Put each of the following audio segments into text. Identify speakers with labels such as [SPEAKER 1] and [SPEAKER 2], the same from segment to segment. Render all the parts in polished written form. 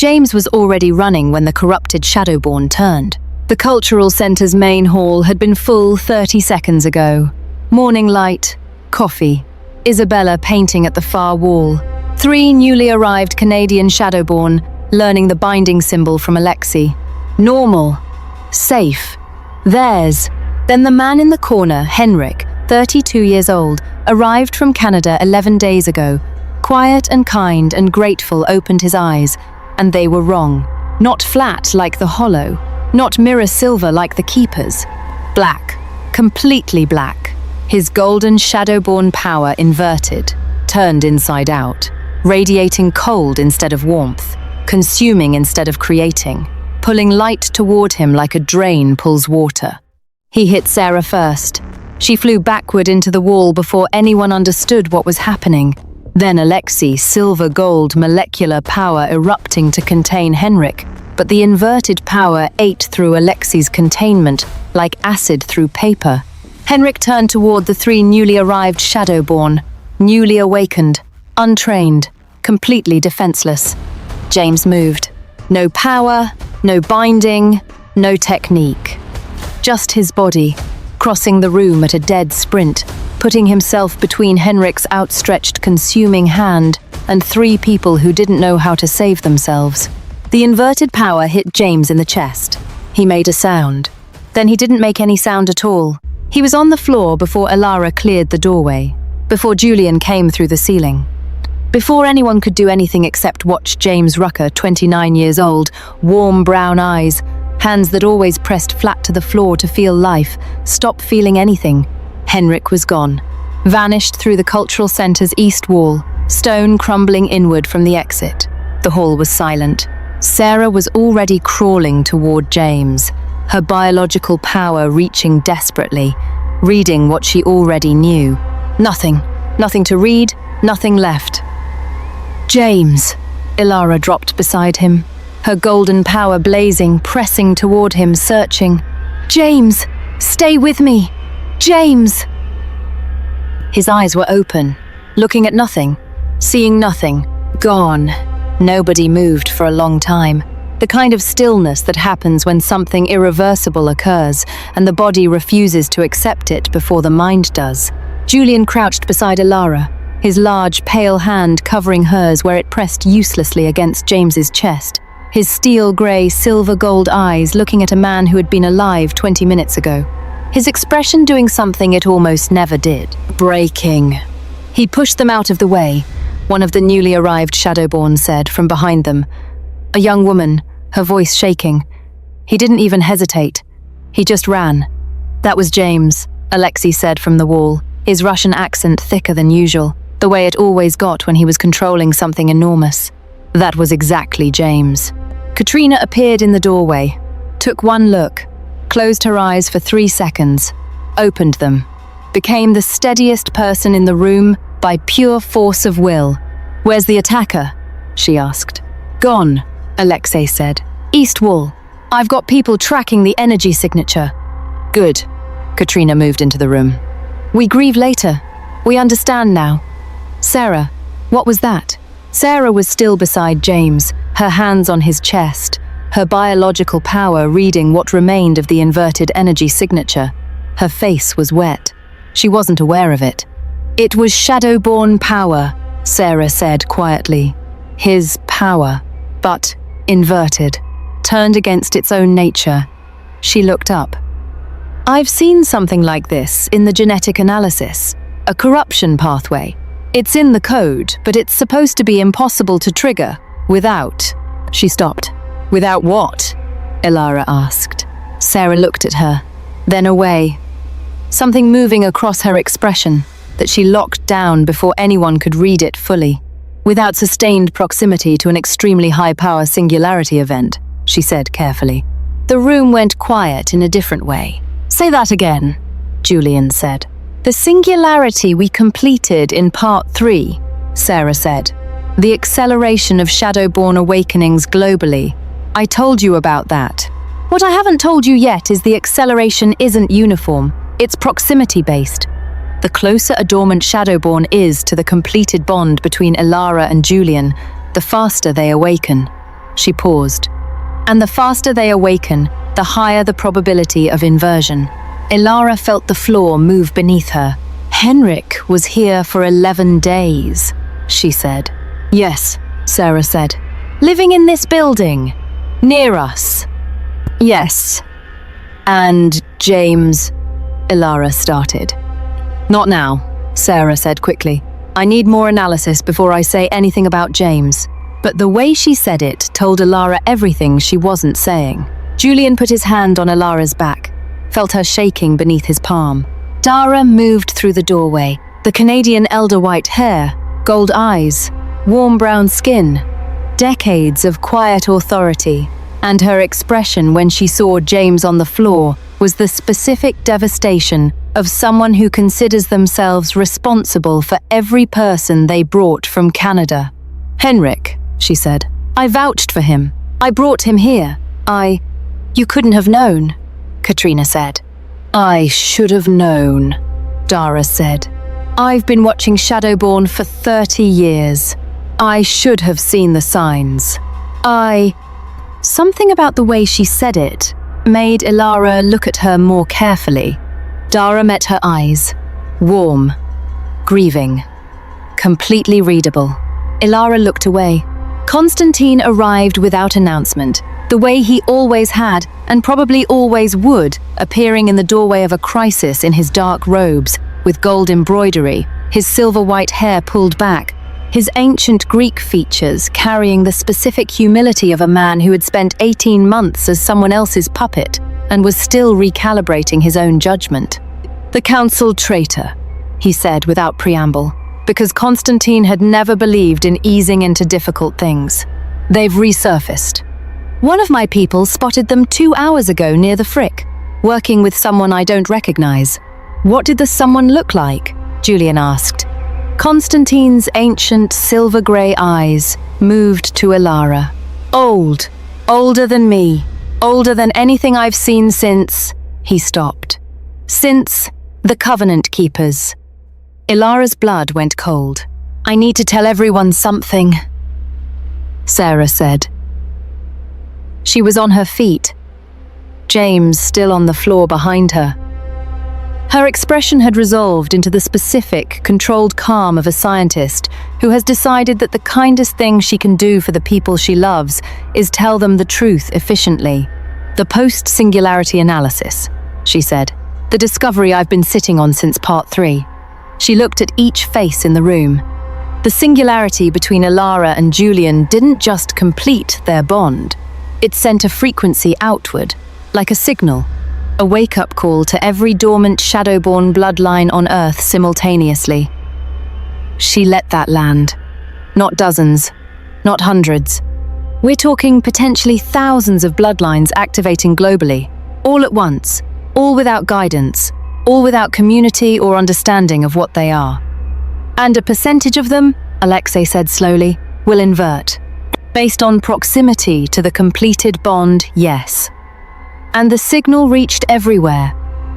[SPEAKER 1] James was already running when the corrupted Shadowborn turned. The cultural center's main hall had been full 30 seconds ago. Morning light, coffee, Isabella painting at the far wall. 3 newly arrived Canadian Shadowborn learning the binding symbol from Alexei. Normal. Safe. Theirs. Then the man in the corner, Henrik, 32 years old, arrived from Canada 11 days ago. Quiet and kind and grateful, opened his eyes, and they were wrong. Not flat like the hollow, not mirror silver like the keepers. Black. Completely black. His golden Shadowborn power inverted, turned inside out, radiating cold instead of warmth, consuming instead of creating, pulling light toward him like a drain pulls water. He hit Sarah first. She flew backward into the wall before anyone understood what was happening. Then Alexei, silver-gold molecular power erupting to contain Henrik, but the inverted power ate through Alexei's containment like acid through paper. Henrik turned toward the 3 newly arrived Shadowborn, newly awakened, untrained, completely defenseless. James moved. No power, no binding, no technique. Just his body, crossing the room at a dead sprint, putting himself between Henrik's outstretched consuming hand and 3 people who didn't know how to save themselves. The inverted power hit James in the chest. He made a sound. Then he didn't make any sound at all. He was on the floor before Elara cleared the doorway, before Julian came through the ceiling. Before anyone could do anything except watch James Rucker, 29 years old, warm brown eyes, hands that always pressed flat to the floor to feel life, stop feeling anything. Henrik was gone, vanished through the cultural center's east wall, stone crumbling inward from the exit. The hall was silent. Sarah was already crawling toward James, her biological power reaching desperately, reading what she already knew. Nothing to read, nothing left. James! Elara dropped beside him, her golden power blazing, pressing toward him, searching. James! Stay with me! James! His eyes were open, looking at nothing, seeing nothing. Gone. Nobody moved for a long time. The kind of stillness that happens when something irreversible occurs and the body refuses to accept it before the mind does. Julian crouched beside Elara, his large, pale hand covering hers where it pressed uselessly against James's chest, his steel-grey, silver-gold eyes looking at a man who had been alive 20 minutes ago. His expression doing something it almost never did. Breaking. He pushed them out of the way, one of the newly arrived Shadowborn said from behind them. A young woman, her voice shaking. He didn't even hesitate. He just ran. That was James, Alexei said from the wall, his Russian accent thicker than usual, the way it always got when he was controlling something enormous. That was exactly James. Katrina appeared in the doorway, took one look, closed her eyes for 3 seconds, opened them, became the steadiest person in the room by pure force of will. Where's the attacker? She asked. Gone, Alexei said. East wall. I've got people tracking the energy signature. Good. Katrina moved into the room. We grieve later. We understand now. Sarah, what was that? Sarah was still beside James, her hands on his chest, her biological power reading what remained of the inverted energy signature. Her face was wet. She wasn't aware of it. It was Shadowborn power, Sarah said quietly. His power, but inverted, turned against its own nature. She looked up. I've seen something like this in the genetic analysis, a corruption pathway. It's in the code, but it's supposed to be impossible to trigger without. She stopped. Without what? Elara asked. Sarah looked at her, then away. Something moving across her expression that she locked down before anyone could read it fully. Without sustained proximity to an extremely high-power singularity event, she said carefully. The room went quiet in a different way. Say that again, Julian said. The singularity we completed in Part 3, Sarah said. The acceleration of Shadowborn awakenings globally. I told you about that. What I haven't told you yet is the acceleration isn't uniform. It's proximity-based. The closer a dormant Shadowborn is to the completed bond between Elara and Julian, the faster they awaken. She paused. And the faster they awaken, the higher the probability of inversion. Elara felt the floor move beneath her. Henrik was here for 11 days, she said. Yes, Sarah said. Living in this building, near us. Yes. And James, Elara started. Not now, Sarah said quickly. I need more analysis before I say anything about James. But the way she said it told Elara everything she wasn't saying. Julian put his hand on Elara's back, felt her shaking beneath his palm. Dara moved through the doorway, the Canadian elder white hair, gold eyes, warm brown skin, decades of quiet authority, and her expression when she saw James on the floor was the specific devastation of someone who considers themselves responsible for every person they brought from Canada. Henrik, she said, I vouched for him. I brought him here. You couldn't have known, Katrina said. I should have known, Dara said. I've been watching Shadowborn for 30 years. I should have seen the signs. Something about the way she said it made Elara look at her more carefully. Dara met her eyes. Warm, grieving, completely readable. Elara looked away. Constantine arrived without announcement, the way he always had and probably always would, appearing in the doorway of a crisis in his dark robes, with gold embroidery, his silver-white hair pulled back, his ancient Greek features carrying the specific humility of a man who had spent 18 months as someone else's puppet and was still recalibrating his own judgment. The council traitor, he said without preamble, because Constantine had never believed in easing into difficult things. They've resurfaced. One of my people spotted them 2 hours ago near the Frick, working with someone I don't recognize. What did the someone look like? Julian asked. Constantine's ancient silver-grey eyes moved to Elara. Old, older than me, older than anything I've seen since... He stopped. Since the Covenant Keepers. Elara's blood went cold. I need to tell everyone something, Sarah said. She was on her feet, James still on the floor behind her. Her expression had resolved into the specific, controlled calm of a scientist who has decided that the kindest thing she can do for the people she loves is tell them the truth efficiently. The post-singularity analysis, she said. The discovery I've been sitting on since part 3. She looked at each face in the room. The singularity between Elara and Julian didn't just complete their bond. It sent a frequency outward, like a signal, a wake-up call to every dormant Shadowborn bloodline on Earth simultaneously. She let that land. Not dozens, not hundreds. We're talking potentially thousands of bloodlines activating globally, all at once, all without guidance, all without community or understanding of what they are. And a percentage of them, Alexei said slowly, will invert. Based on proximity to the completed bond, yes. And the signal reached everywhere,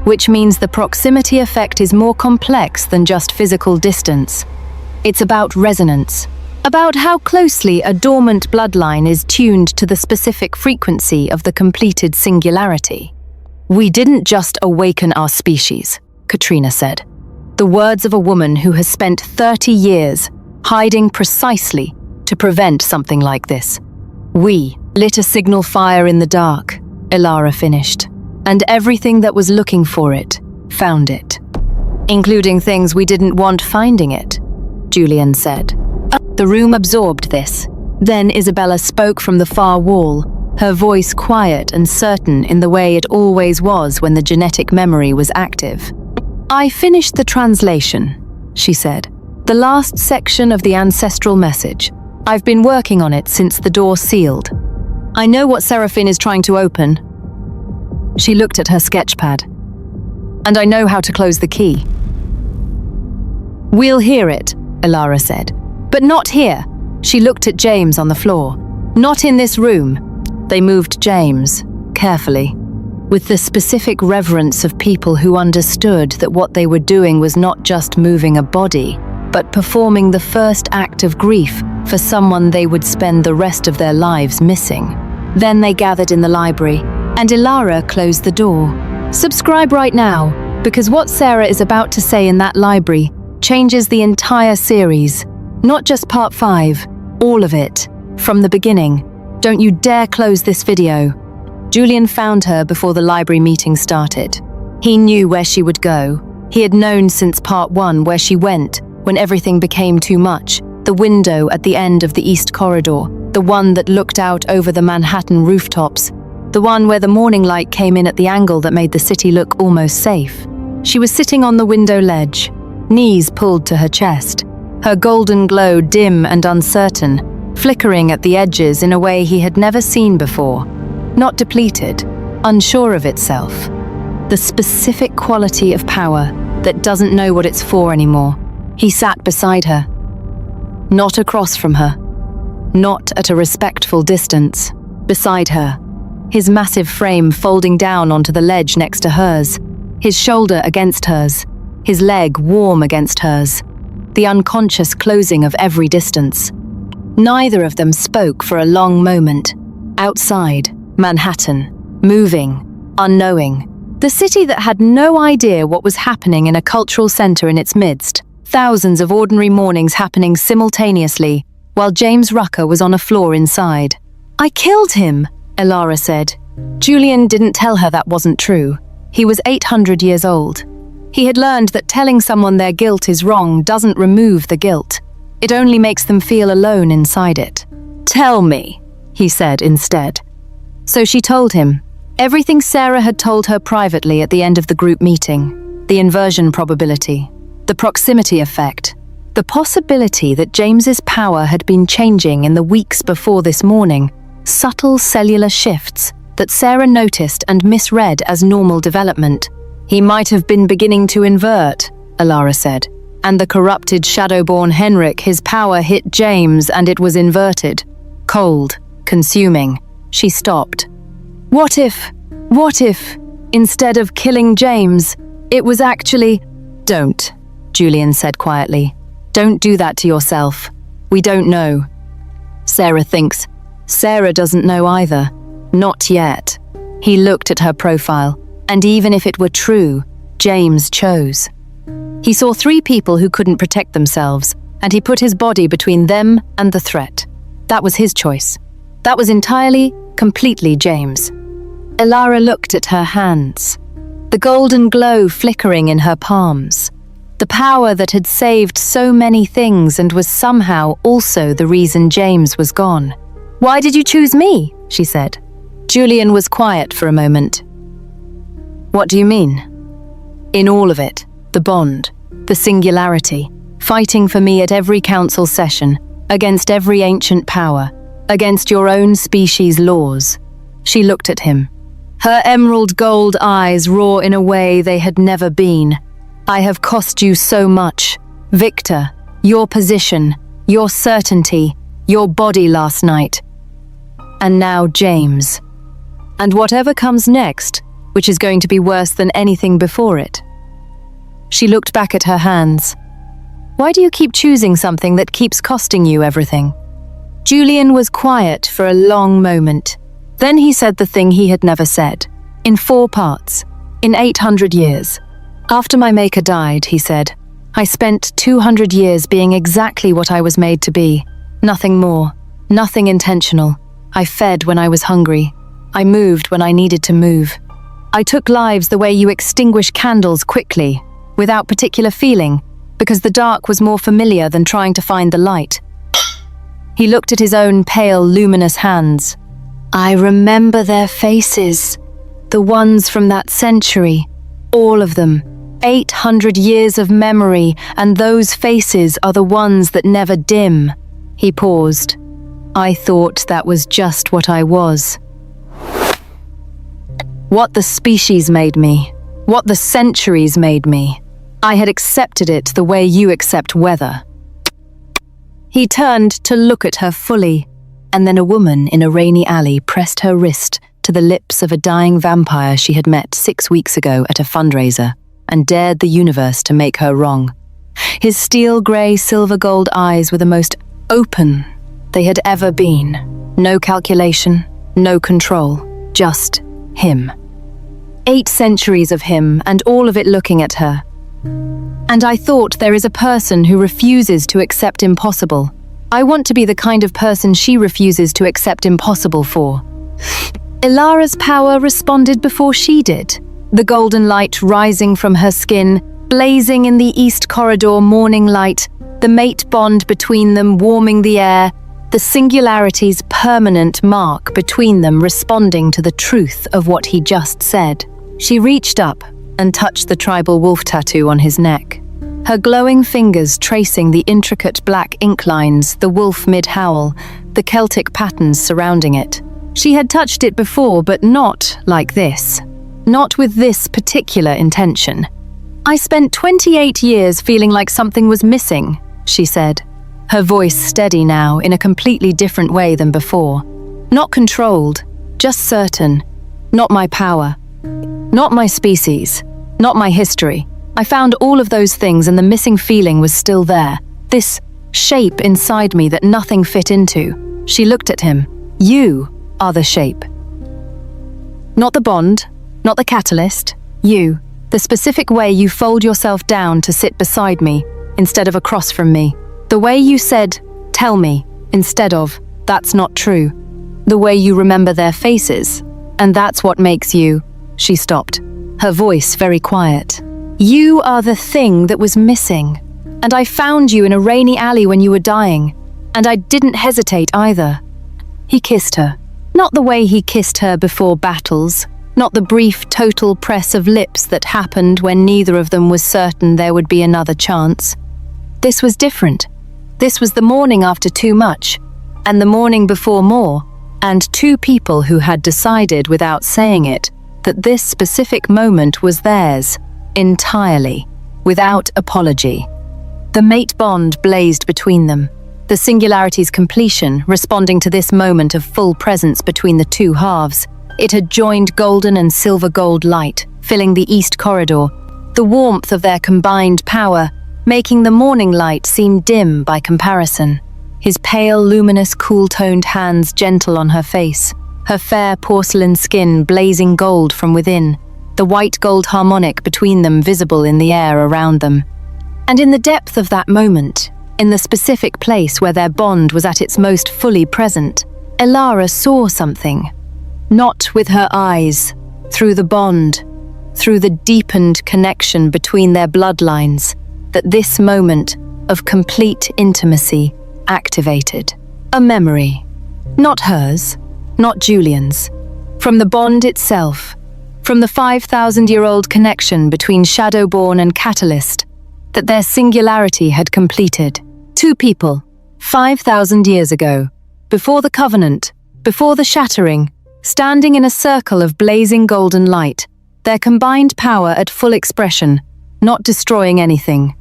[SPEAKER 1] which means the proximity effect is more complex than just physical distance. It's about resonance, about how closely a dormant bloodline is tuned to the specific frequency of the completed singularity. We didn't just awaken our species, Katrina said. The words of a woman who has spent 30 years hiding precisely to prevent something like this. We lit a signal fire in the dark, Elara finished, and everything that was looking for it found it. Including things we didn't want finding it, Julian said. The room absorbed this. Then Isabella spoke from the far wall, her voice quiet and certain in the way it always was when the genetic memory was active. I finished the translation, she said. The last section of the ancestral message. I've been working on it since the door sealed. I know what Seraphine is trying to open. She looked at her sketchpad. And I know how to close the key. We'll hear it, Elara said. But not here. She looked at James on the floor. Not in this room. They moved James, carefully, with the specific reverence of people who understood that what they were doing was not just moving a body, but performing the first act of grief for someone they would spend the rest of their lives missing. Then they gathered in the library, and Elara closed the door. Subscribe right now, because what Sarah is about to say in that library changes the entire series. Not just part 5, all of it, from the beginning. Don't you dare close this video. Julian found her before the library meeting started. He knew where she would go. He had known since part 1 where she went when everything became too much. The window at the end of the east corridor, the one that looked out over the Manhattan rooftops, the one where the morning light came in at the angle that made the city look almost safe. She was sitting on the window ledge, knees pulled to her chest, her golden glow dim and uncertain, flickering at the edges in a way he had never seen before. Not depleted, unsure of itself. The specific quality of power that doesn't know what it's for anymore. He sat beside her, not across from her, not at a respectful distance, beside her, his massive frame folding down onto the ledge next to hers, his shoulder against hers, his leg warm against hers, the unconscious closing of every distance. Neither of them spoke for a long moment. Outside, Manhattan, moving, unknowing. The city that had no idea what was happening in a cultural center in its midst. Thousands of ordinary mornings happening simultaneously, while James Rucker was on a floor inside. "I killed him," Elara said. Julian didn't tell her that wasn't true. He was 800 years old. He had learned that telling someone their guilt is wrong doesn't remove the guilt. It only makes them feel alone inside it. "Tell me," he said instead. So she told him. Everything Sarah had told her privately at the end of the group meeting. The inversion probability. The proximity effect. The possibility that James's power had been changing in the weeks before this morning. Subtle cellular shifts that Sarah noticed and misread as normal development. He might have been beginning to invert, Elara said. And the corrupted Shadowborn Henrik, his power hit James and it was inverted. Cold, consuming. She stopped. What if, instead of killing James, it was actually... "Don't," Julian said quietly. "Don't do that to yourself. We don't know." Sarah thinks. Sarah doesn't know either. Not yet. He looked at her profile, and even if it were true, James chose. He saw 3 people who couldn't protect themselves, and he put his body between them and the threat. That was his choice. That was entirely, completely James. Elara looked at her hands, the golden glow flickering in her palms. The power that had saved so many things and was somehow also the reason James was gone. "Why did you choose me?" she said. Julian was quiet for a moment. "What do you mean?" "In all of it, the bond, the singularity, fighting for me at every council session, against every ancient power, against your own species' laws." She looked at him. Her emerald gold eyes raw in a way they had never been. "I have cost you so much. Victor, your position, your certainty, your body last night. And now James. And whatever comes next, which is going to be worse than anything before it." She looked back at her hands. "Why do you keep choosing something that keeps costing you everything?" Julian was quiet for a long moment. Then he said the thing he had never said. In 4 parts. In 800 years. "After my maker died," he said, "I spent 200 years being exactly what I was made to be. Nothing more. Nothing intentional. I fed when I was hungry. I moved when I needed to move. I took lives the way you extinguish candles quickly, without particular feeling, because the dark was more familiar than trying to find the light." He looked at his own pale, luminous hands. "I remember their faces. The ones from that century. All of them. 800 years of memory, and those faces are the ones that never dim." He paused. "I thought that was just what I was. What the species made me. What the centuries made me. I had accepted it the way you accept weather." He turned to look at her fully, and then a woman in a rainy alley pressed her wrist to the lips of a dying vampire she had met 6 weeks ago at a fundraiser, and dared the universe to make her wrong. His steel grey, silver gold eyes were the most open they had ever been. No calculation, no control, just him. 8 centuries of him, and all of it looking at her. And I thought, there is a person who refuses to accept impossible. I want to be the kind of person she refuses to accept impossible for. Elara's power responded before she did. The golden light rising from her skin, blazing in the east corridor morning light, the mate bond between them warming the air, the singularity's permanent mark between them responding to the truth of what he just said. She reached up and touched the tribal wolf tattoo on his neck, her glowing fingers tracing the intricate black ink lines, the wolf mid-howl, the Celtic patterns surrounding it. She had touched it before, but not like this. Not with this particular intention. I spent 28 years feeling like something was missing, she said, her voice steady now in a completely different way than before. Not controlled, just certain. Not my power. Not my species. Not my history. I found all of those things and the missing feeling was still there. This shape inside me that nothing fit into. She looked at him. You are the shape. Not the bond, not the catalyst. You. The specific way you fold yourself down to sit beside me instead of across from me. The way you said, tell me, instead of, that's not true. The way you remember their faces. And that's what makes you. She stopped, her voice very quiet. You are the thing that was missing. And I found you in a rainy alley when you were dying. And I didn't hesitate either. He kissed her. Not the way he kissed her before battles. Not the brief total press of lips that happened when neither of them was certain there would be another chance. This was different. This was the morning after too much. And the morning before more. And 2 people who had decided without saying it that this specific moment was theirs, entirely, without apology. The mate bond blazed between them, the singularity's completion responding to this moment of full presence between the 2 halves. It had joined golden and silver gold light, filling the east corridor, the warmth of their combined power, making the morning light seem dim by comparison. His pale, luminous, cool-toned hands gentle on her face, her fair porcelain skin blazing gold from within, the white gold harmonic between them visible in the air around them. And in the depth of that moment, in the specific place where their bond was at its most fully present, Elara saw something. Not with her eyes, through the bond, through the deepened connection between their bloodlines, that this moment of complete intimacy activated. A memory. Not hers. Not Julian's. From the bond itself, from the 5,000-year-old connection between Shadowborn and Catalyst, that their singularity had completed. 2 people, 5,000 years ago, before the Covenant, before the shattering, standing in a circle of blazing golden light, their combined power at full expression, not destroying anything,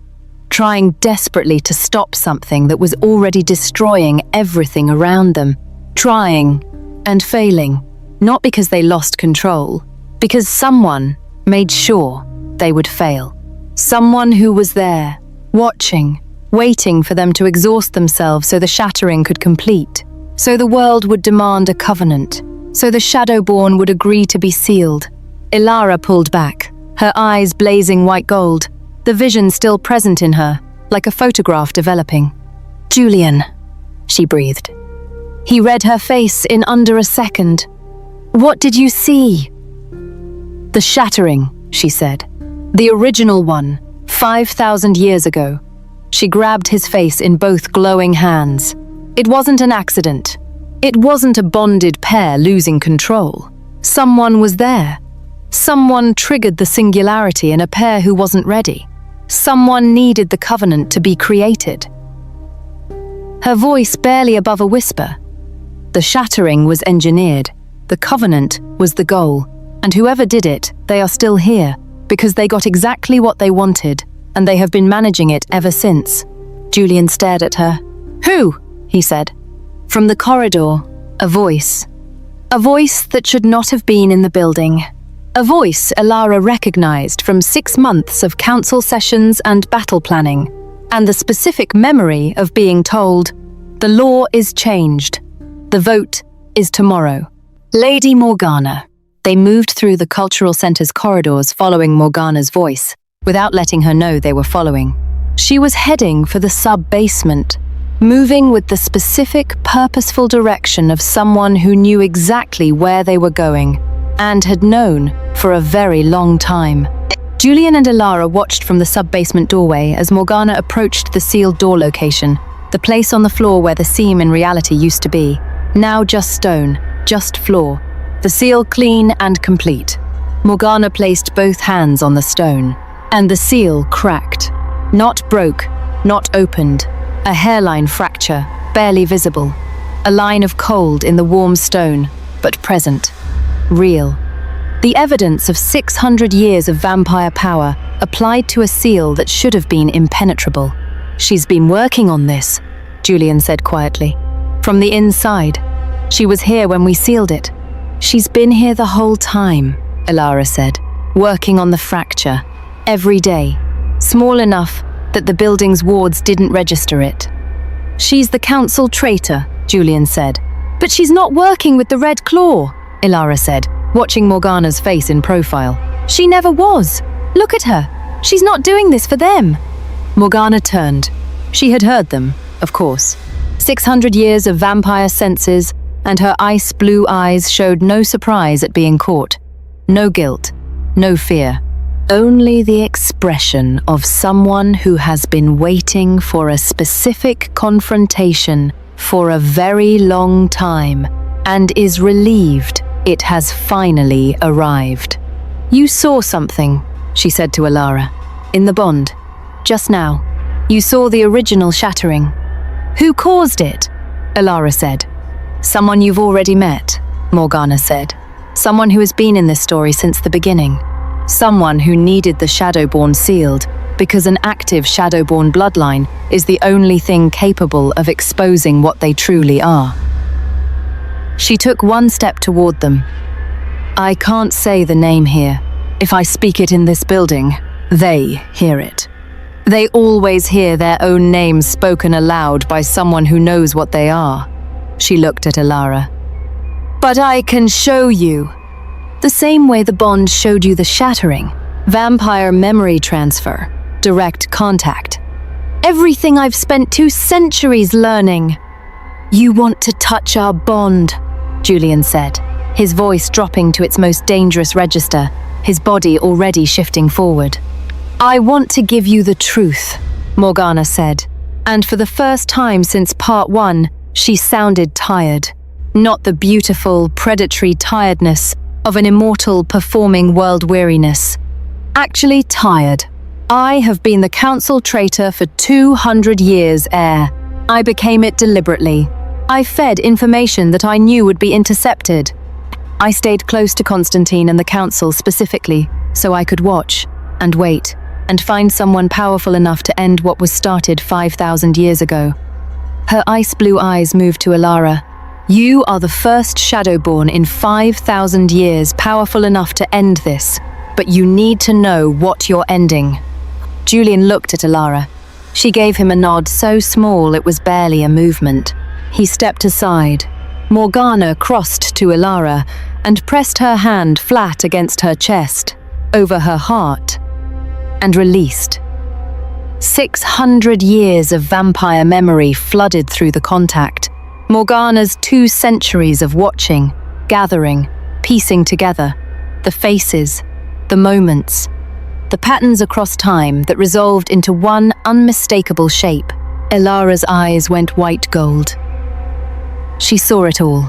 [SPEAKER 1] trying desperately to stop something that was already destroying everything around them, trying and failing, not because they lost control, because someone made sure they would fail. Someone who was there, watching, waiting for them to exhaust themselves so the shattering could complete, so the world would demand a covenant, so the Shadowborn would agree to be sealed. Elara pulled back, her eyes blazing white gold, the vision still present in her, like a photograph developing. Julian, she breathed. He read her face in under a second. What did you see? The shattering, she said. The original one, 5,000 years ago. She grabbed his face in both glowing hands. It wasn't an accident. It wasn't a bonded pair losing control. Someone was there. Someone triggered the singularity in a pair who wasn't ready. Someone needed the covenant to be created. Her voice barely above a whisper. The shattering was engineered. The covenant was the goal. And whoever did it, they are still here, because they got exactly what they wanted, and they have been managing it ever since. Julian stared at her. Who? He said. From the corridor, a voice. A voice that should not have been in the building. A voice Elara recognized from 6 months of council sessions and battle planning, and the specific memory of being told, The law is changed. The vote is tomorrow. Lady Morgana. They moved through the cultural center's corridors following Morgana's voice, without letting her know they were following. She was heading for the sub-basement, moving with the specific, purposeful direction of someone who knew exactly where they were going, and had known for a very long time. Julian and Elara watched from the sub-basement doorway as Morgana approached the sealed door location, the place on the floor where the seam in reality used to be. Now just stone, just floor. The seal clean and complete. Morgana placed both hands on the stone, and the seal cracked. Not broke, not opened. A hairline fracture, barely visible. A line of cold in the warm stone, but present. Real. The evidence of 600 years of vampire power applied to a seal that should have been impenetrable. She's been working on this, Julian said quietly. From the inside. She was here when we sealed it. She's been here the whole time, Elara said, working on the fracture. Every day. Small enough that the building's wards didn't register it. She's the council traitor, Julian said. But she's not working with the Red Claw, Elara said, watching Morgana's face in profile. She never was. Look at her. She's not doing this for them. Morgana turned. She had heard them, of course. 600 years of vampire senses, and her ice-blue eyes showed no surprise at being caught. No guilt, no fear. Only the expression of someone who has been waiting for a specific confrontation for a very long time and is relieved it has finally arrived. You saw something, she said to Elara. In the bond. Just now. You saw the original shattering. Who caused it? Elara said. Someone you've already met, Morgana said. Someone who has been in this story since the beginning. Someone who needed the Shadowborn sealed because an active Shadowborn bloodline is the only thing capable of exposing what they truly are. She took one step toward them. I can't say the name here. If I speak it in this building, they hear it. They always hear their own names spoken aloud by someone who knows what they are. She looked at Elara. But I can show you. The same way the bond showed you the shattering. Vampire memory transfer. Direct contact. Everything I've spent 2 centuries learning. You want to touch our bond, Julian said, his voice dropping to its most dangerous register, his body already shifting forward. I want to give you the truth, Morgana said, and for the first time since part 1, she sounded tired. Not the beautiful, predatory tiredness of an immortal performing world weariness. Actually tired. I have been the council traitor for 200 years, Heir. I became it deliberately. I fed information that I knew would be intercepted. I stayed close to Constantine and the council specifically, so I could watch and wait and find someone powerful enough to end what was started 5,000 years ago. Her ice-blue eyes moved to Elara. You are the first Shadowborn in 5,000 years powerful enough to end this, but you need to know what you're ending. Julian looked at Elara. She gave him a nod so small it was barely a movement. He stepped aside. Morgana crossed to Elara and pressed her hand flat against her chest, over her heart, and released. 600 years of vampire memory flooded through the contact. Morgana's 2 centuries of watching, gathering, piecing together. The faces, the moments, the patterns across time that resolved into one unmistakable shape. Elara's eyes went white gold. She saw it all.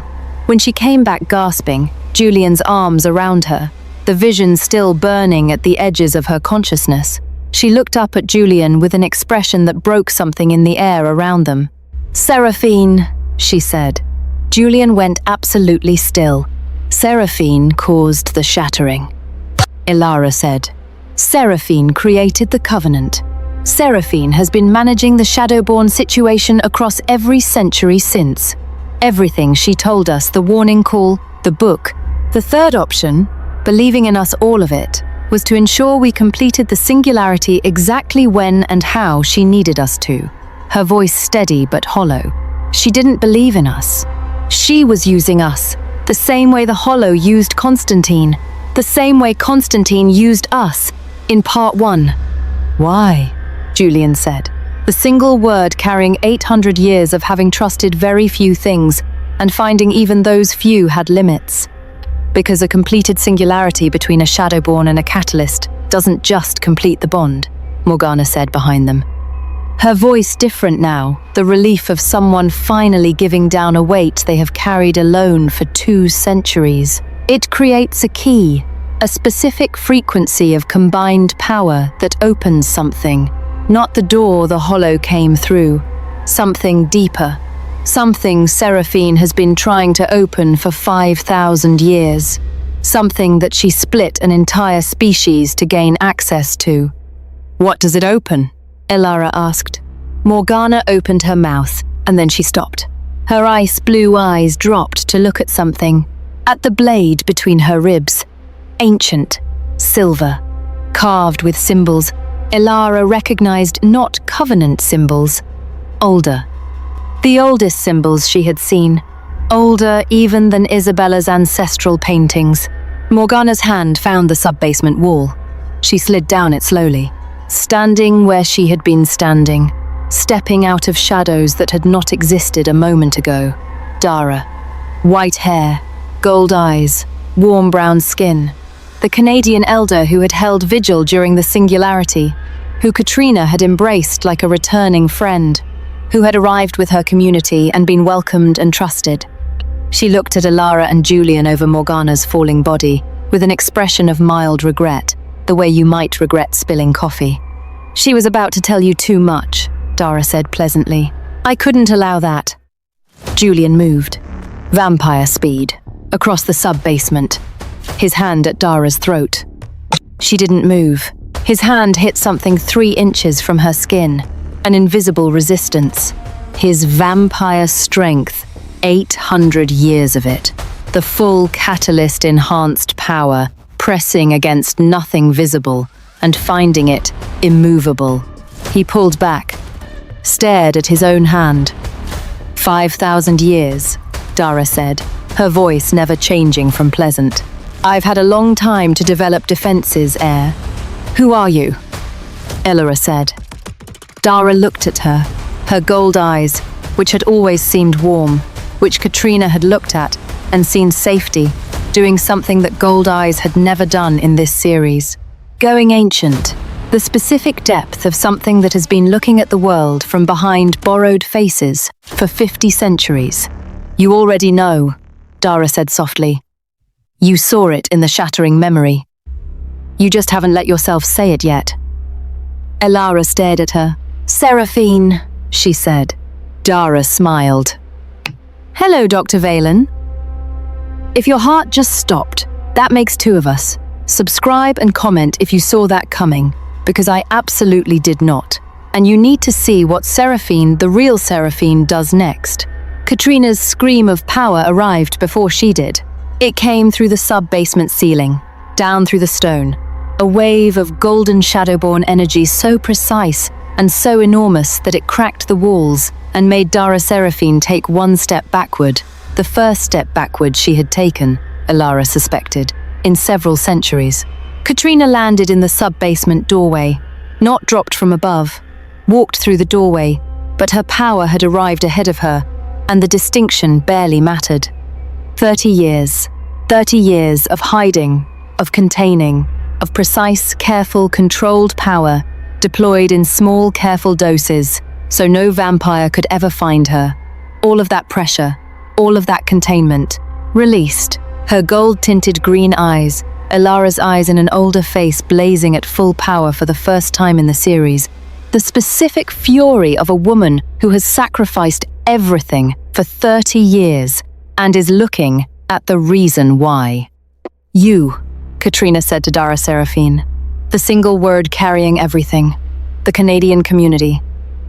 [SPEAKER 1] When she came back gasping, Julian's arms around her, the vision still burning at the edges of her consciousness, she looked up at Julian with an expression that broke something in the air around them. Seraphine, she said. Julian went absolutely still. Seraphine caused the shattering. Elara said. Seraphine created the covenant. Seraphine has been managing the Shadowborn situation across every century since. Everything she told us, the warning call, the book. The third option, believing in us all of it, was to ensure we completed the singularity exactly when and how she needed us to. Her voice steady but hollow. She didn't believe in us. She was using us, the same way the Hollow used Constantine, the same way Constantine used us in part 1. Why? Julian said, the single word carrying 800 years of having trusted very few things and finding even those few had limits. Because a completed singularity between a Shadowborn and a catalyst doesn't just complete the bond, Morgana said behind them. Her voice different now, the relief of someone finally giving down a weight they have carried alone for 2 centuries. It creates a key, a specific frequency of combined power that opens something, not the door the Hollow came through, something deeper, something Seraphine has been trying to open for 5,000 years, something that she split an entire species to gain access to. What does it open? Elara asked. Morgana opened her mouth, and then she stopped. Her ice blue eyes dropped to look at something, at the blade between her ribs. Ancient, silver, carved with symbols. Elara recognized not covenant symbols, older. The oldest symbols she had seen, older even than Isabella's ancestral paintings. Morgana's hand found the sub-basement wall. She slid down it slowly, standing where she had been standing, stepping out of shadows that had not existed a moment ago. Dara. White hair, gold eyes, warm brown skin. The Canadian elder who had held vigil during the singularity, who Katrina had embraced like a returning friend, who had arrived with her community and been welcomed and trusted. She looked at Elara and Julian over Morgana's falling body with an expression of mild regret, the way you might regret spilling coffee. She was about to tell you too much, Dara said pleasantly. I couldn't allow that. Julian moved, vampire speed, across the sub-basement, his hand at Dara's throat. She didn't move. His hand hit something 3 inches from her skin, an invisible resistance. His vampire strength, 800 years of it. The full catalyst-enhanced power, pressing against nothing visible and finding it immovable. He pulled back, stared at his own hand. 5,000 years, Dara said, her voice never changing from pleasant. I've had a long time to develop defenses, Heir. Who are you? Elara said. Dara looked at her, her gold eyes, which had always seemed warm, which Katrina had looked at and seen safety, doing something that gold eyes had never done in this series. Going ancient, the specific depth of something that has been looking at the world from behind borrowed faces for 50 centuries. You already know, Dara said softly. You saw it in the shattering memory. You just haven't let yourself say it yet. Elara stared at her. Seraphine, she said. Dara smiled. Hello, Dr. Valen. If your heart just stopped, that makes 2 of us. Subscribe and comment if you saw that coming, because I absolutely did not. And you need to see what Seraphine, the real Seraphine, does next. Katrina's scream of power arrived before she did. It came through the sub-basement ceiling, down through the stone. A wave of golden Shadowborn energy so precise and so enormous that it cracked the walls and made Dara Seraphine take 1 step backward, the first step backward she had taken, Elara suspected, in several centuries. Katrina landed in the sub-basement doorway, not dropped from above, walked through the doorway, but her power had arrived ahead of her, and the distinction barely mattered. 30 years of hiding, of containing, of precise, careful, controlled power, deployed in small, careful doses, so no vampire could ever find her. All of that pressure, all of that containment, released. Her gold-tinted green eyes, Elara's eyes in an older face blazing at full power for the first time in the series. The specific fury of a woman who has sacrificed everything for 30 years and is looking at the reason why. You, Katrina said to Dara Seraphine, the single word carrying everything, the Canadian community,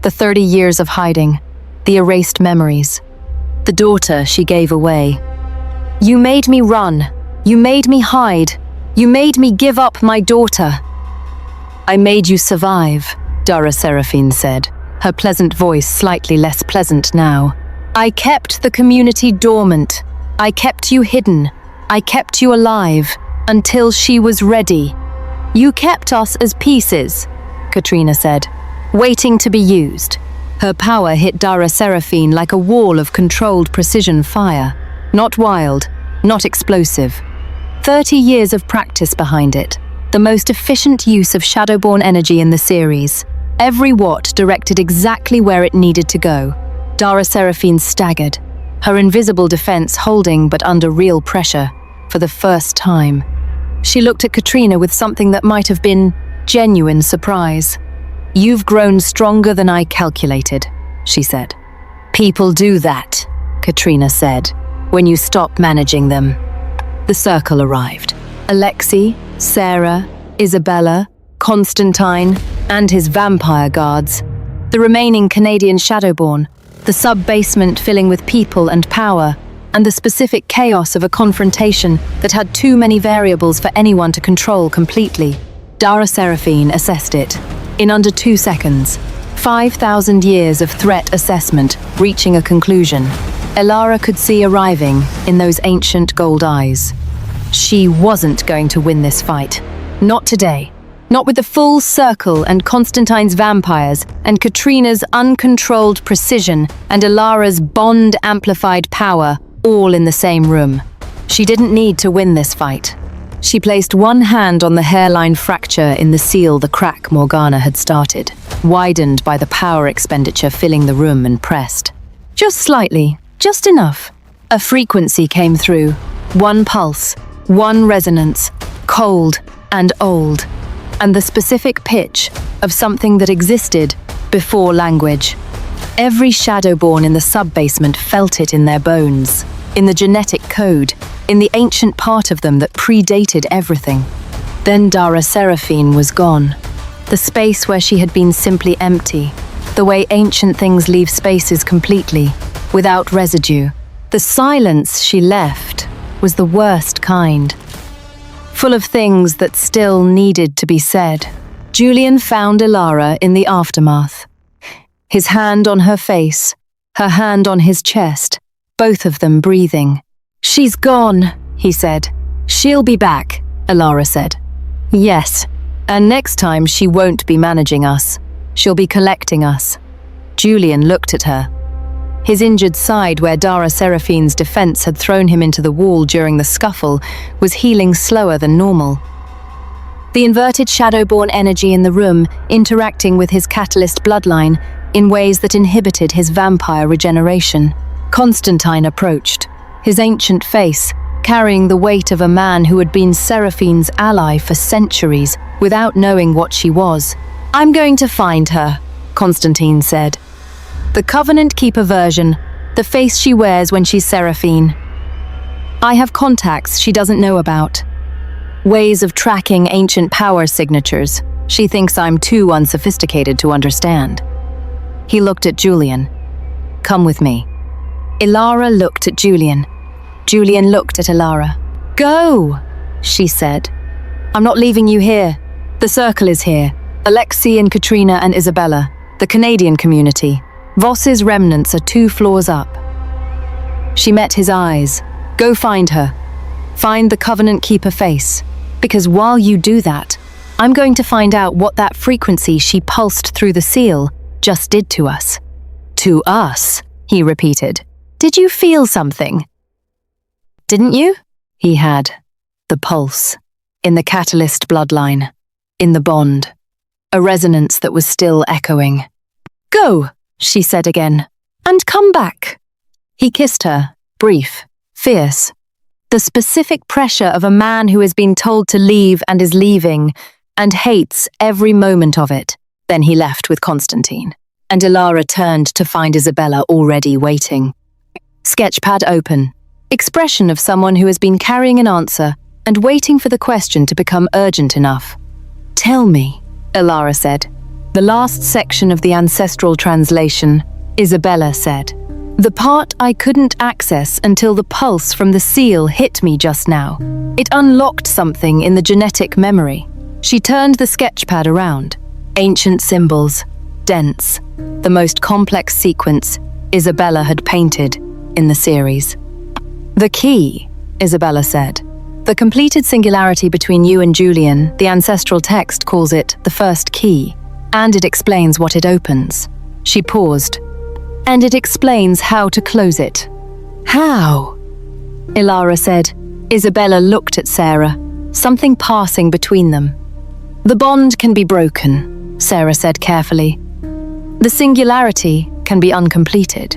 [SPEAKER 1] the 30 years of hiding, the erased memories, the daughter she gave away. You made me run, you made me hide, you made me give up my daughter. I made you survive, Dara Seraphine said, her pleasant voice slightly less pleasant now. I kept the community dormant. I kept you hidden. I kept you alive until she was ready. You kept us as pieces, Katrina said, waiting to be used. Her power hit Seraphine like a wall of controlled precision fire. Not wild, not explosive. 30 years of practice behind it. The most efficient use of Shadowborn energy in the series. Every watt directed exactly where it needed to go. Seraphine staggered, her invisible defense holding but under real pressure for the first time. She looked at Katrina with something that might have been genuine surprise. You've grown stronger than I calculated, she said. People do that, Katrina said, when you stop managing them. The circle arrived. Alexei, Sarah, Isabella, Constantine, and his vampire guards. The remaining Canadian Shadowborn, the sub-basement filling with people and power, and the specific chaos of a confrontation that had too many variables for anyone to control completely. Seraphine assessed it. In under 2 seconds, 5,000 years of threat assessment reaching a conclusion. Elara could see arriving in those ancient gold eyes. She wasn't going to win this fight. Not today. Not with the full circle and Constantine's vampires and Katrina's uncontrolled precision and Elara's bond-amplified power all in the same room. She didn't need to win this fight. She placed one hand on the hairline fracture in the seal the crack Morgana had started, widened by the power expenditure filling the room, and pressed. Just slightly, just enough. A frequency came through. One pulse, one resonance, cold and old. And the specific pitch of something that existed before language. Every Shadowborn in the sub-basement felt it in their bones, in the genetic code, in the ancient part of them that predated everything. Then Seraphine was gone. The space where she had been simply empty, the way ancient things leave spaces completely, without residue. The silence she left was the worst kind. Full of things that still needed to be said. Julian found Elara in the aftermath. His hand on her face, her hand on his chest, both of them breathing. She's gone, he said. She'll be back, Elara said. Yes, and next time she won't be managing us. She'll be collecting us. Julian looked at her. His injured side, where Seraphine's defense had thrown him into the wall during the scuffle, was healing slower than normal. The inverted Shadowborn energy in the room interacting with his catalyst bloodline in ways that inhibited his vampire regeneration. Constantine approached, his ancient face carrying the weight of a man who had been Seraphine's ally for centuries without knowing what she was. I'm going to find her, Constantine said. The Covenant Keeper version, the face she wears when she's Seraphine. I have contacts she doesn't know about. Ways of tracking ancient power signatures she thinks I'm too unsophisticated to understand. He looked at Julian. Come with me. Elara looked at Julian. Julian looked at Elara. Go, she said. I'm not leaving you here. The circle is here. Alexei and Katrina and Isabella, the Canadian community. Voss's remnants are 2 floors up. She met his eyes. Go find her. Find the Covenant Keeper face. Because while you do that, I'm going to find out what that frequency she pulsed through the seal just did to us. To us, he repeated. Did you feel something? Didn't you? He had. The pulse. In the catalyst bloodline. In the bond. A resonance that was still echoing. Go, she said again. And come back. He kissed her, brief, fierce. The specific pressure of a man who has been told to leave and is leaving, and hates every moment of it. Then he left with Constantine. And Elara turned to find Isabella already waiting. Sketchpad open. Expression of someone who has been carrying an answer and waiting for the question to become urgent enough. Tell me, Elara said. The last section of the ancestral translation, Isabella said. The part I couldn't access until the pulse from the seal hit me just now. It unlocked something in the genetic memory. She turned the sketchpad around. Ancient symbols, dense, the most complex sequence, Isabella had painted in the series. The key, Isabella said. The completed singularity between you and Julian, the ancestral text calls it the first key, and it explains what it opens. She paused. And it explains how to close it. How? Elara said. Isabella looked at Sarah, something passing between them. The bond can be broken, Sarah said carefully. The singularity can be uncompleted.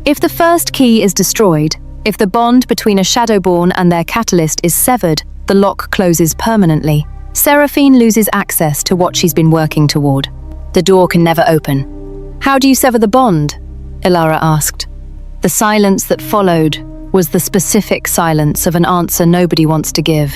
[SPEAKER 1] If the first key is destroyed, if the bond between a Shadowborn and their catalyst is severed, the lock closes permanently. Seraphine loses access to what she's been working toward. The door can never open. How do you sever the bond? Elara asked. The silence that followed was the specific silence of an answer nobody wants to give.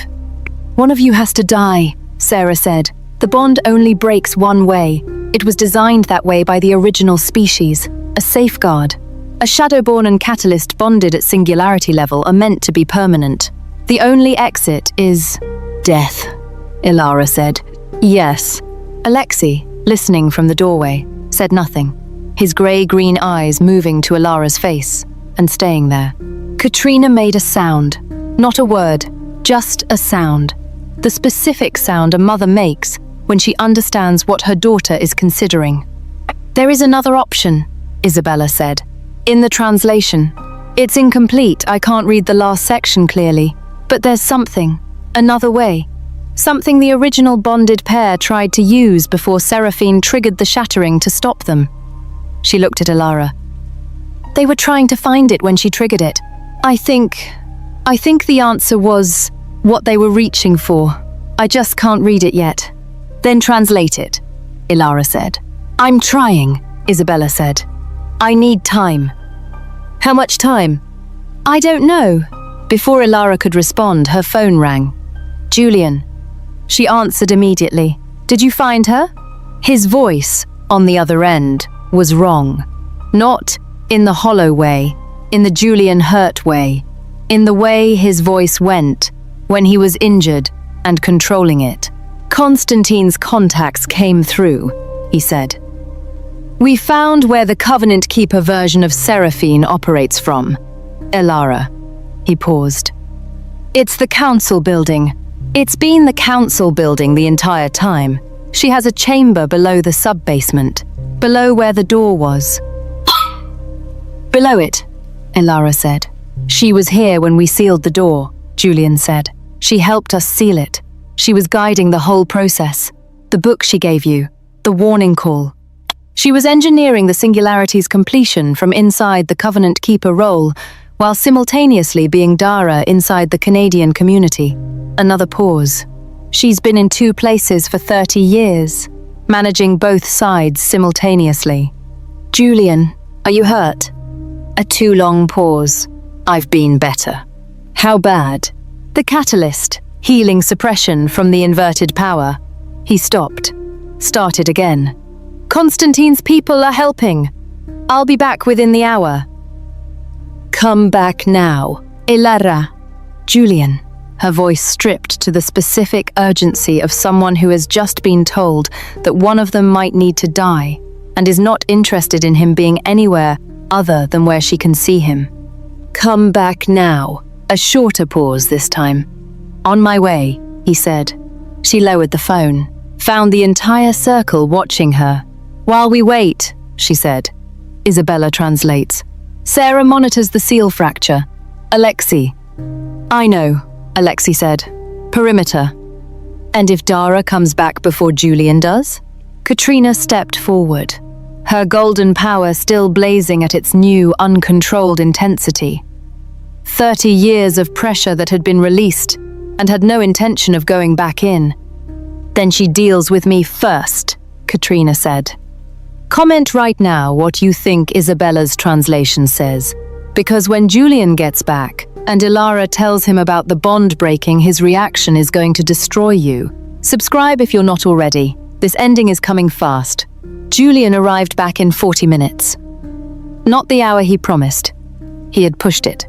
[SPEAKER 1] One of you has to die, Sarah said. The bond only breaks one way. It was designed that way by the original species, a safeguard. A Shadowborn and Catalyst bonded at singularity level are meant to be permanent. The only exit is death, Elara said. Yes. Alexei, listening from the doorway, said nothing, his grey-green eyes moving to Elara's face and staying there. Katrina made a sound, not a word, just a sound. The specific sound a mother makes when she understands what her daughter is considering. There is another option, Isabella said. In the translation. It's incomplete, I can't read the last section clearly. But there's something, another way. Something the original bonded pair tried to use before Seraphine triggered the shattering to stop them. She looked at Elara. They were trying to find it when she triggered it. I think the answer was what they were reaching for. I just can't read it yet. Then translate it, Elara said. I'm trying, Isabella said. I need time. How much time? I don't know. Before Elara could respond, her phone rang. Julian. She answered immediately. Did you find her? His voice, on the other end, was wrong. Not in the hollow way, in the Julian hurt way, in the way his voice went when he was injured and controlling it. Constantine's contacts came through, he said. We found where the Covenant Keeper version of Seraphine operates from. Elara. He paused. It's the council building. It's been the council building the entire time. She has a chamber below the sub-basement, below where the door was. Below it, Elara said. She was here when we sealed the door, Julian said. She helped us seal it. She was guiding the whole process. The book she gave you, the warning call. She was engineering the singularity's completion from inside the Covenant Keeper role, while simultaneously being Dara inside the Canadian community. Another pause. She's been in two places for 30 years, managing both sides simultaneously. Julian, are you hurt? A too long pause. I've been better. How bad? The catalyst, healing suppression from the inverted power. He stopped. Started again. Constantine's people are helping. I'll be back within the hour. Come back now, Elara. Julian, her voice stripped to the specific urgency of someone who has just been told that one of them might need to die and is not interested in him being anywhere other than where she can see him. Come back now. A shorter pause this time. On my way, he said. She lowered the phone, found the entire circle watching her. While we wait, she said. Isabella translates. Sarah monitors the seal fracture. Alexei. I know, Alexei said. Perimeter. And if Dara comes back before Julian does? Katrina stepped forward, her golden power still blazing at its new, uncontrolled intensity. 30 years of pressure that had been released and had no intention of going back in. Then she deals with me first, Katrina said. Comment right now what you think Isabella's translation says, because when Julian gets back and Elara tells him about the bond breaking, his reaction is going to destroy you. Subscribe if you're not already. This ending is coming fast. Julian arrived back in 40 minutes. Not the hour he promised. He had pushed it.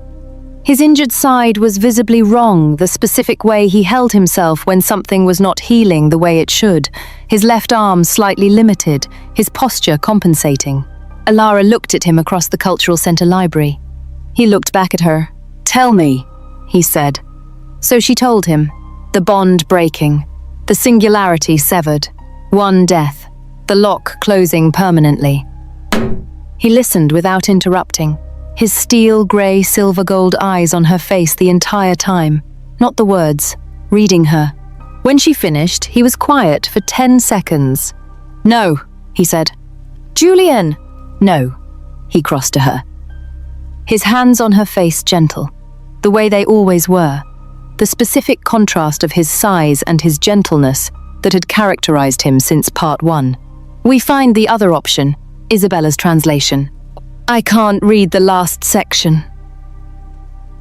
[SPEAKER 1] His injured side was visibly wrong, the specific way he held himself when something was not healing the way it should, his left arm slightly limited, his posture compensating. Elara looked at him across the Cultural Center library. He looked back at her. "Tell me," he said. So she told him. The bond breaking, the singularity severed, one death, the lock closing permanently. He listened without interrupting, his steel grey silver gold eyes on her face the entire time, not the words, reading her. When she finished, he was quiet for 10 seconds. "No," he said. "Julian!" "No," he crossed to her. His hands on her face gentle, the way they always were, the specific contrast of his size and his gentleness that had characterized him since part 1. We find the other option, Isabella's translation. "I can't read the last section,"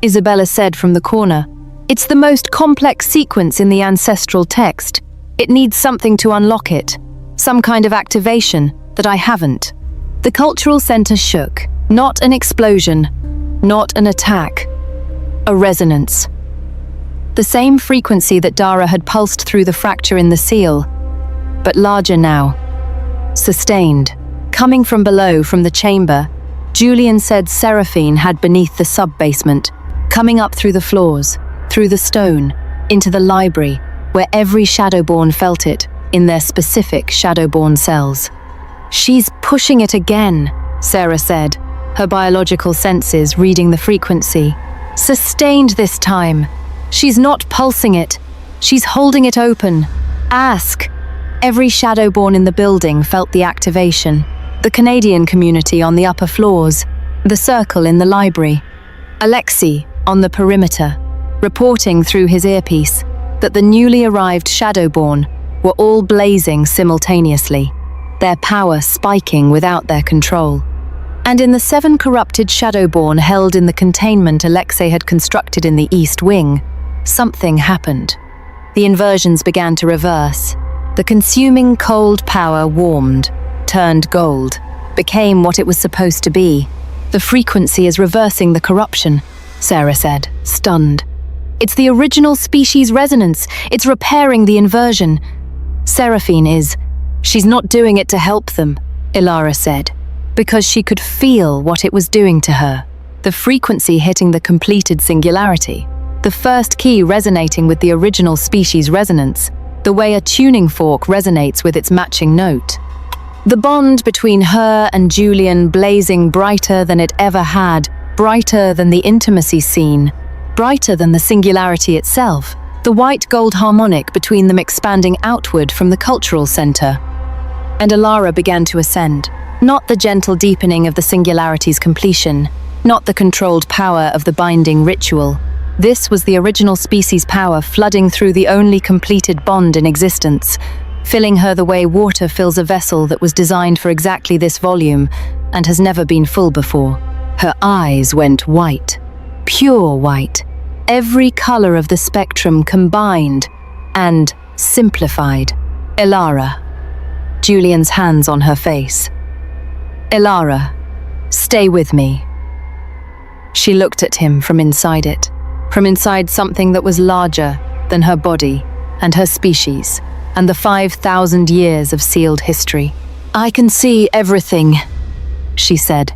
[SPEAKER 1] Isabella said from the corner. "It's the most complex sequence in the ancestral text. It needs something to unlock it, some kind of activation that I haven't." The cultural center shook, not an explosion, not an attack, a resonance. The same frequency that Dara had pulsed through the fracture in the seal, but larger now. Sustained. Coming from below, from the chamber, Julian said Seraphine had beneath the sub-basement, coming up through the floors, through the stone, into the library, where every Shadowborn felt it, in their specific Shadowborn cells. "She's pushing it again," Sarah said, her biological senses reading the frequency. "Sustained this time. She's not pulsing it. She's holding it open. Ask." Every Shadowborn in the building felt the activation. The Canadian community on the upper floors, the circle in the library, Alexei on the perimeter, reporting through his earpiece that the newly arrived Shadowborn were all blazing simultaneously, their power spiking without their control. And in the 7 corrupted Shadowborn held in the containment Alexei had constructed in the East Wing, something happened. The inversions began to reverse. The consuming cold power warmed, turned gold, became what it was supposed to be. "The frequency is reversing the corruption," Sarah said, stunned. "It's the original species resonance. It's repairing the inversion." "Seraphine is. She's not doing it to help them," Elara said, because she could feel what it was doing to her. The frequency hitting the completed singularity. The first key resonating with the original species resonance, the way a tuning fork resonates with its matching note. The bond between her and Julian blazing brighter than it ever had, brighter than the intimacy scene, brighter than the singularity itself, the white gold harmonic between them expanding outward from the cultural center. And Elara began to ascend, not the gentle deepening of the singularity's completion, not the controlled power of the binding ritual. This was the original species power flooding through the only completed bond in existence, filling her the way water fills a vessel that was designed for exactly this volume and has never been full before. Her eyes went white, pure white, every color of the spectrum combined and simplified. "Elara." Julian's hands on her face. "Elara, stay with me." She looked at him from inside it. From inside something that was larger than her body and her species and the 5,000 years of sealed history. "I can see everything," she said.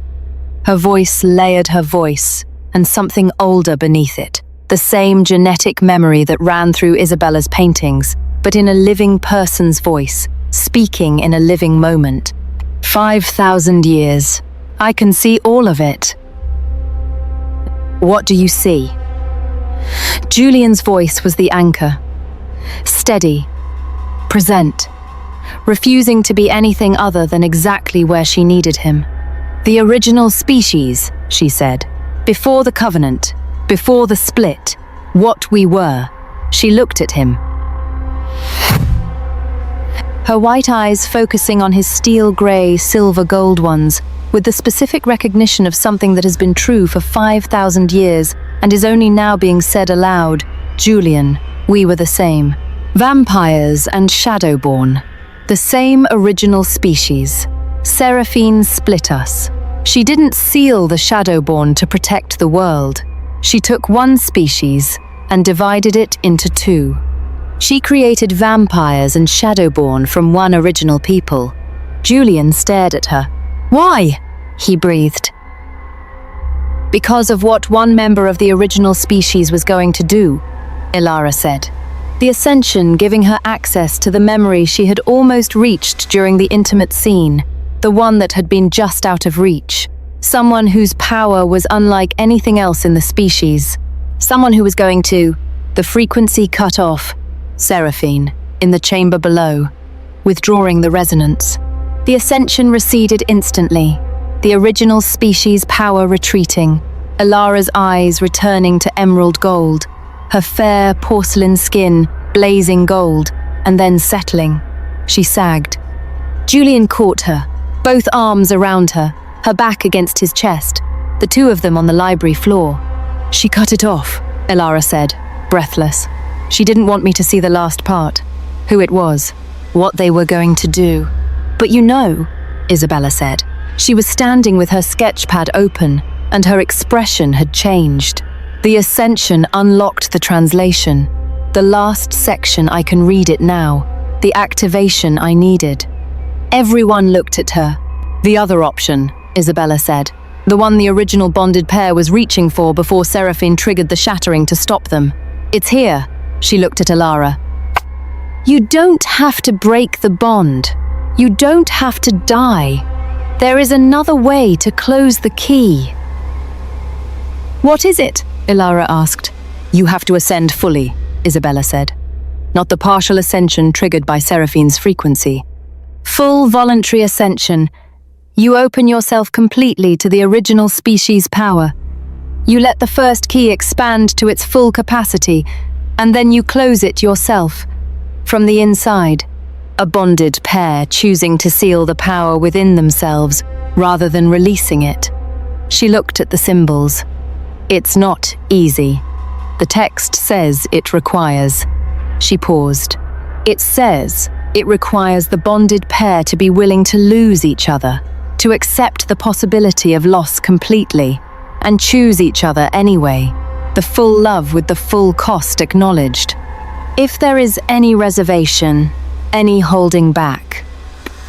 [SPEAKER 1] Her voice layered her voice and something older beneath it, the same genetic memory that ran through Isabella's paintings, but in a living person's voice, speaking in a living moment. 5,000 years. I can see all of it." "What do you see?" Julian's voice was the anchor. Steady, present, refusing to be anything other than exactly where she needed him. "The original species," she said. "Before the covenant, before the split, what we were." She looked at him. Her white eyes focusing on his steel grey, silver gold ones, with the specific recognition of something that has been true for 5,000 years and is only now being said aloud. "Julian, we were the same. Vampires and Shadowborn. The same original species. Seraphine split us. She didn't seal the Shadowborn to protect the world. She took one species and divided it into 2. She created vampires and Shadowborn from one original people." Julian stared at her. "Why?" he breathed. Because of what one member of the original species was going to do, Elara said. The Ascension giving her access to the memory she had almost reached during the intimate scene, the one that had been just out of reach. Someone whose power was unlike anything else in the species. Someone who was going to... The frequency cut off. Seraphine, in the chamber below, withdrawing the resonance. The Ascension receded instantly, the original species' power retreating, Elara's eyes returning to emerald gold, her fair porcelain skin blazing gold, and then settling. She sagged. Julian caught her, both arms around her, her back against his chest, the two of them on the library floor. She cut it off, Elara said, breathless. She didn't want me to see the last part, who it was, what they were going to do. But you know, Isabella said. She was standing with her sketchpad open, and her expression had changed. The Ascension unlocked the translation. The last section, I can read it now. The activation I needed. Everyone looked at her. The other option, Isabella said. The one the original bonded pair was reaching for before Seraphine triggered the shattering to stop them. It's here. She looked at Elara. You don't have to break the bond. You don't have to die. There is another way to close the key. What is it? Elara asked. You have to ascend fully, Isabella said. Not the partial ascension triggered by Seraphine's frequency. Full voluntary ascension. You open yourself completely to the original species' power. You let the first key expand to its full capacity, and then you close it yourself. From the inside, a bonded pair choosing to seal the power within themselves rather than releasing it. She looked at the symbols. It's not easy. The text says it requires. She paused. It says it requires the bonded pair to be willing to lose each other, to accept the possibility of loss completely, and choose each other anyway, the full love with the full cost acknowledged. If there is any reservation, any holding back,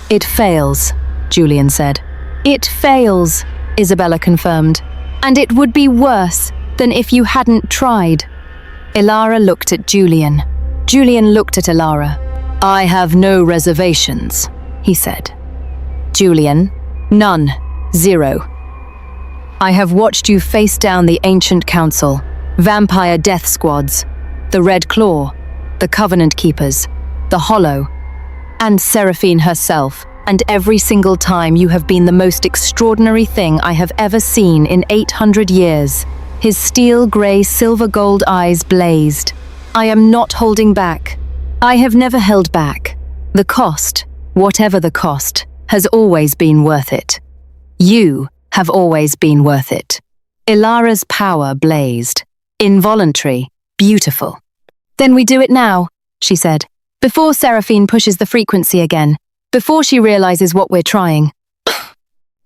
[SPEAKER 1] it fails, Julian said. It fails, Isabella confirmed. And it would be worse than if you hadn't tried. Elara looked at Julian. Julian looked at Elara. I have no reservations, he said. Julian, none, zero. I have watched you face down the Ancient Council, vampire death squads, the Red Claw, the Covenant Keepers, the Hollow, and Seraphine herself, and every single time you have been the most extraordinary thing I have ever seen in 800 years. His steel grey silver gold eyes blazed. I am not holding back. I have never held back. The cost, whatever the cost, has always been worth it. You have always been worth it. Elara's power blazed. Involuntary, beautiful. Then we do it now, she said, before Seraphine pushes the frequency again. Before she realizes what we're trying.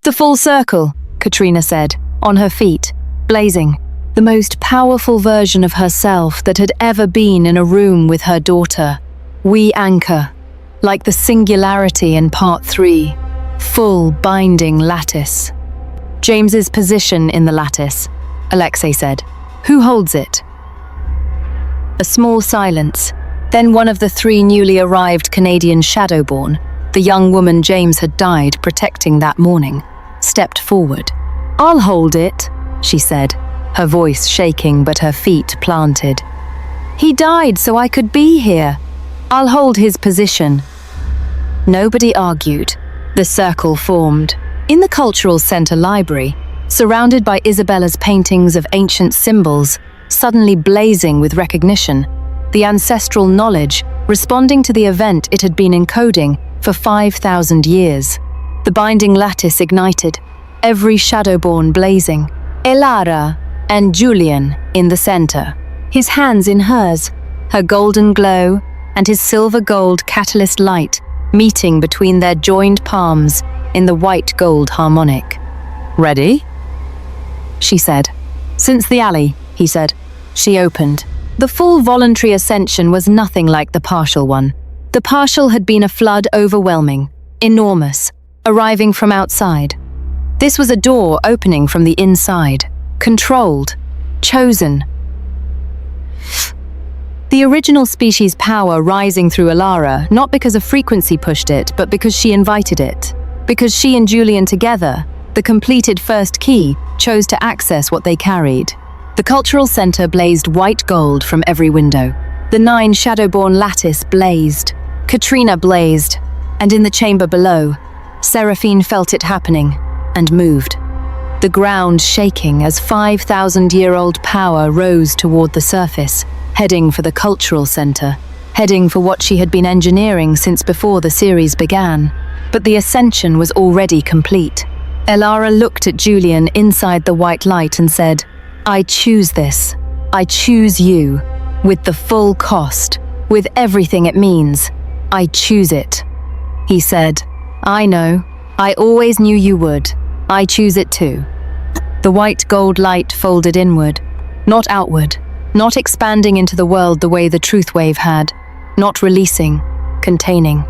[SPEAKER 1] The full circle, Katrina said, on her feet, blazing. The most powerful version of herself that had ever been in a room with her daughter. We anchor, like the singularity in part 3. Full binding lattice. James's position in the lattice, Alexei said. Who holds it? A small silence. Then one of the 3 newly arrived Canadian Shadowborn, the young woman James had died protecting that morning, stepped forward. I'll hold it, she said, her voice shaking but her feet planted. He died so I could be here. I'll hold his position. Nobody argued. The circle formed. In the Cultural Center library, surrounded by Isabella's paintings of ancient symbols, suddenly blazing with recognition, the ancestral knowledge responding to the event it had been encoding for 5,000 years. The binding lattice ignited, every Shadowborn blazing. Elara and Julian in the center, his hands in hers, her golden glow and his silver gold catalyst light meeting between their joined palms in the white gold harmonic. Ready? She said. Since the alley, he said. She opened. The full voluntary ascension was nothing like the partial one. The partial had been a flood overwhelming, enormous, arriving from outside. This was a door opening from the inside, controlled, chosen. The original species power rising through Elara, not because a frequency pushed it, but because she invited it. Because she and Julian together, the completed first key, chose to access what they carried. The cultural center blazed white gold from every window. The 9 Shadowborn lattice blazed. Katrina blazed. And in the chamber below, Seraphine felt it happening and moved. The ground shaking as 5,000-year-old power rose toward the surface, heading for the cultural center, heading for what she had been engineering since before the series began. But the ascension was already complete. Elara looked at Julian inside the white light and said, "I choose this. I choose you. With the full cost. With everything it means. I choose it." He said, "I know. I always knew you would. I choose it too." The white gold light folded inward, not outward, not expanding into the world the way the truth wave had, not releasing, containing.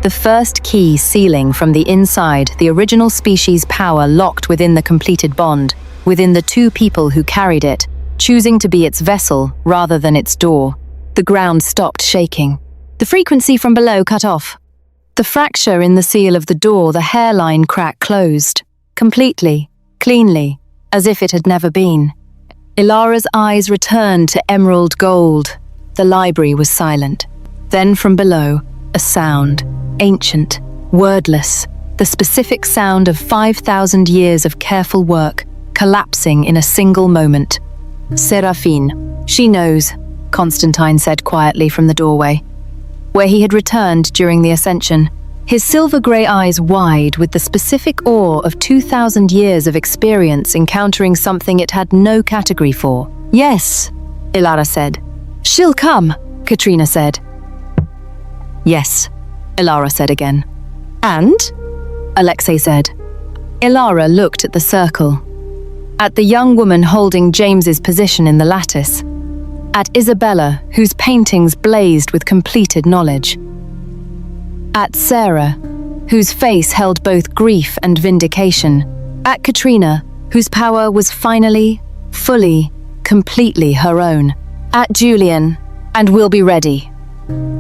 [SPEAKER 1] The first key sealing from the inside, the original species power locked within the completed bond, within the 2 people who carried it, choosing to be its vessel rather than its door. The ground stopped shaking. The frequency from below cut off. The fracture in the seal of the door, the hairline crack closed, completely, cleanly, as if it had never been. Elara's eyes returned to emerald gold. The library was silent. Then from below, a sound, ancient, wordless, the specific sound of 5,000 years of careful work, collapsing in a single moment. "Seraphine, she knows," Constantine said quietly from the doorway, where he had returned during the ascension, his silver-grey eyes wide with the specific awe of 2,000 years of experience encountering something it had no category for. "Yes," Elara said. "She'll come," Katrina said. "Yes," Elara said again. "And?" Alexei said. Elara looked at the circle, at the young woman holding James's position in the lattice, at Isabella, whose paintings blazed with completed knowledge, at Sarah, whose face held both grief and vindication, at Katrina, whose power was finally, fully, completely her own, at Julian, "And we'll be ready,"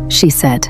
[SPEAKER 1] she said.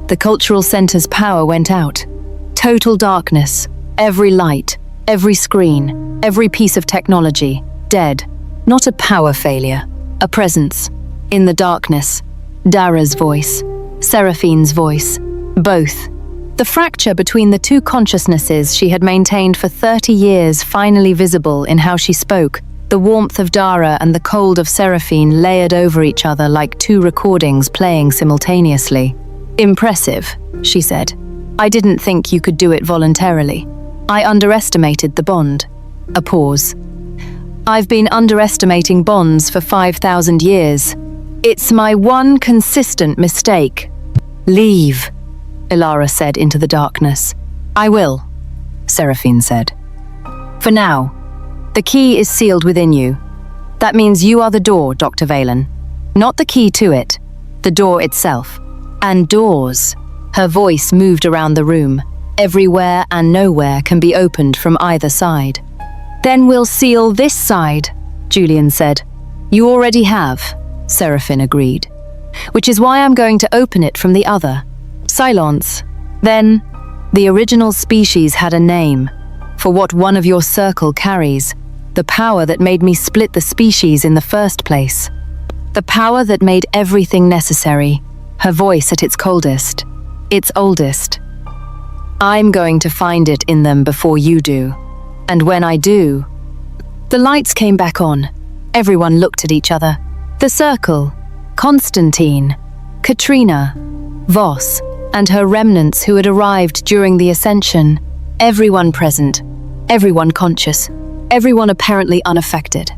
[SPEAKER 1] The cultural center's power went out. Total darkness, every light, every screen, every piece of technology, dead. Not a power failure, a presence. In the darkness, Dara's voice, Seraphine's voice, both. The fracture between the 2 consciousnesses she had maintained for 30 years finally visible in how she spoke, the warmth of Dara and the cold of Seraphine layered over each other like 2 recordings playing simultaneously. "Impressive," she said. "I didn't think you could do it voluntarily. I underestimated the bond." A pause. "I've been underestimating bonds for 5,000 years. It's my one consistent mistake." "Leave," Elara said into the darkness. "I will," Seraphine said. "For now. The key is sealed within you. That means you are the door, Dr. Valen. Not the key to it, the door itself. And doors." Her voice moved around the room. "Everywhere and nowhere can be opened from either side." "Then we'll seal this side," Julian said. "You already have," Seraphine agreed. "Which is why I'm going to open it from the other." Silence. Then, the original species had a name, for what one of your circle carries, the power that made me split the species in the first place. The power that made everything necessary, her voice at its coldest, its oldest. I'm going to find it in them before you do. And when I do... The lights came back on. Everyone looked at each other. The circle, Constantine, Katrina, Voss, and her remnants who had arrived during the ascension. Everyone present, everyone conscious, everyone apparently unaffected.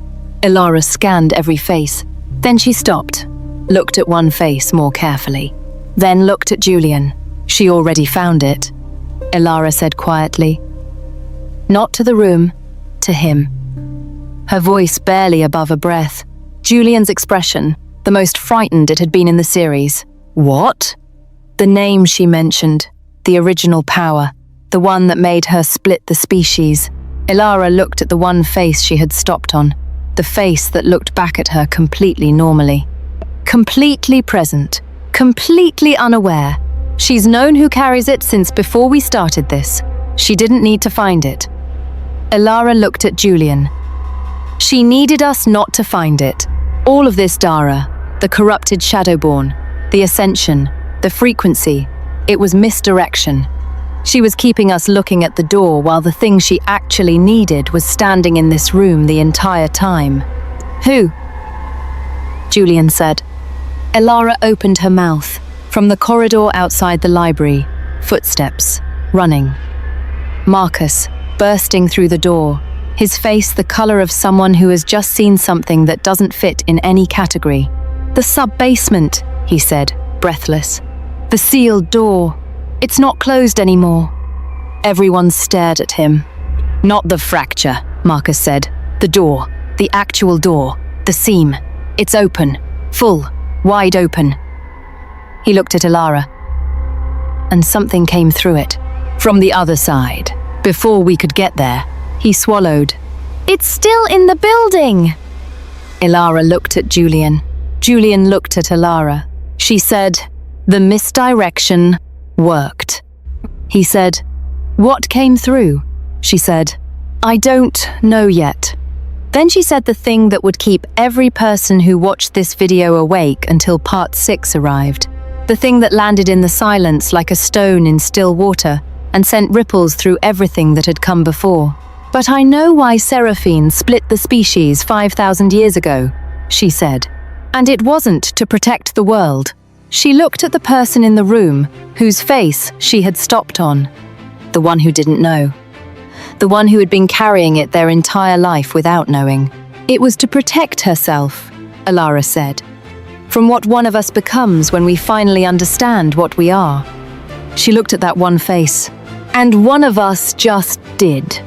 [SPEAKER 1] Elara scanned every face. Then she stopped, looked at one face more carefully, then looked at Julian. She already found it, Elara said quietly. Not to the room, to him. Her voice barely above a breath. Julian's expression, the most frightened it had been in the series. What? The name she mentioned, the original power, the one that made her split the species. Elara looked at the one face she had stopped on, the face that looked back at her completely normally. Completely present, completely unaware. She's known who carries it since before we started this. She didn't need to find it. Elara looked at Julian. She needed us not to find it. All of this Dara, the corrupted Shadowborn, the Ascension, the frequency, it was misdirection. She was keeping us looking at the door while the thing she actually needed was standing in this room the entire time. Who? Julian said. Elara opened her mouth. From the corridor outside the library, footsteps, running. Marcus, bursting through the door, his face the color of someone who has just seen something that doesn't fit in any category. The sub-basement, he said, breathless. The sealed door. It's not closed anymore. Everyone stared at him. Not the fracture, Marcus said. The door. The actual door. The seam. It's open. Full. Wide open. He looked at Elara. And something came through it. From the other side. Before we could get there. He swallowed. It's still in the building! Elara looked at Julian. Julian looked at Elara. She said, the misdirection worked. He said, what came through? She said, I don't know yet. Then she said the thing that would keep every person who watched this video awake until part 6 arrived. The thing that landed in the silence like a stone in still water and sent ripples through everything that had come before. But I know why Seraphine split the species 5,000 years ago, she said. And it wasn't to protect the world. She looked at the person in the room whose face she had stopped on. The one who didn't know. The one who had been carrying it their entire life without knowing. It was to protect herself, Elara said, from what one of us becomes when we finally understand what we are. She looked at that one face. And one of us just did.